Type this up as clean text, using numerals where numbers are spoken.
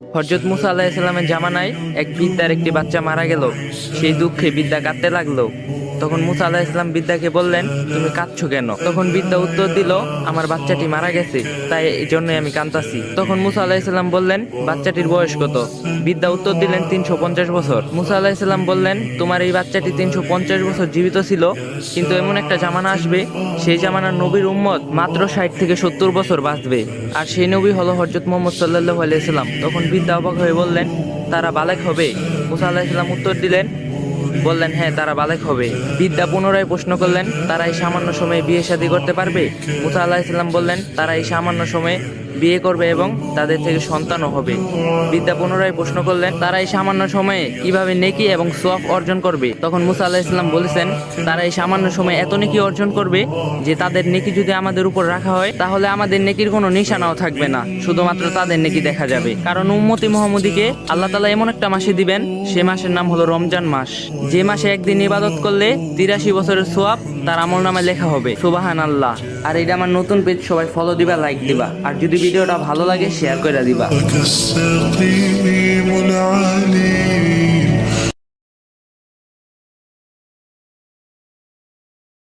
হযরত মুসা আলাইহিস সালামের জামানায় এক বৃদ্ধার একটি বাচ্চা মারা গেল। সেই দুঃখে বৃদ্ধা কাঁদতে লাগলো। তখন মুসা আলাইহিস সালাম বৃদ্ধাকে বললেন, তুমি কাঁদছো কেন? তখন বৃদ্ধা উত্তর দিল, আমার বাচ্চাটি মারা গেছে, তাই এই জন্যই আমি কাঁদতাছি। তখন মুসা আলাইহিস সালাম বললেন, বাচ্চাটির বয়স কত? বৃদ্ধা উত্তর দিলেন, 350 বছর। মুসা আলাইহিস সালাম বললেন, তোমার এই বাচ্চাটি 350 বছর জীবিত ছিল, কিন্তু এমন একটা জামানা আসবে, সেই জামানার নবীর উম্মত মাত্র 60 থেকে 70 বছর বাঁচবে, আর সেই নবী হলো হযরত মুহাম্মদ সাল্লাল্লাহু আলাইহি সাল্লাম। তখন বৃদ্ধা অবাক হয়ে বললেন, তারা বালেক হবে? মুসা আলাইহিস সালাম উত্তর বললেন, হ্যাঁ, তারা বালেক হবে। বৃদ্ধা পুনরায় প্রশ্ন করলেন, তারা এই সামান্য সময়ে বিয়ে শাদী করতে পারবে? মুসা আলাইহিস সালাম বললেন, তারা এই সামান্য সময়ে বিয়ে করবে এবং তাদের থেকে সন্তানও হবে। বৃদ্ধা পুনরায় প্রশ্ন করলেন, তারা এই সামান্য সময়ে কিভাবে নেকি এবং সওয়াব অর্জন করবে? তখন মুসা আলাইহিস সালাম বলেছেন, তারা এই সামান্য সময়ে এত নেকি অর্জন করবে যে তাদের নেকি যদি আমাদের উপর রাখা হয় তাহলে আমাদের নেকির কোনো নিশানাও থাকবে না, শুধুমাত্র তাদের নেকি দেখা যাবে। কারণ উম্মতি মুহাম্মদীকে আল্লাহ তাআলা এমন একটা মাসে দিবেন, সে মাসের নাম হলো রমজান মাস, যে মাসে একদিন ইবাদত করলে 83 বছরের সওয়াব তার আমলনামায় লেখা হবে। সুবহানাল্লাহ। আর এটা আমার নতুন পেজ, সবাই ফলো দিবা, লাইক দিবা, আর যদি ভিডিওটা ভালো লাগে শেয়ার করে দিবা।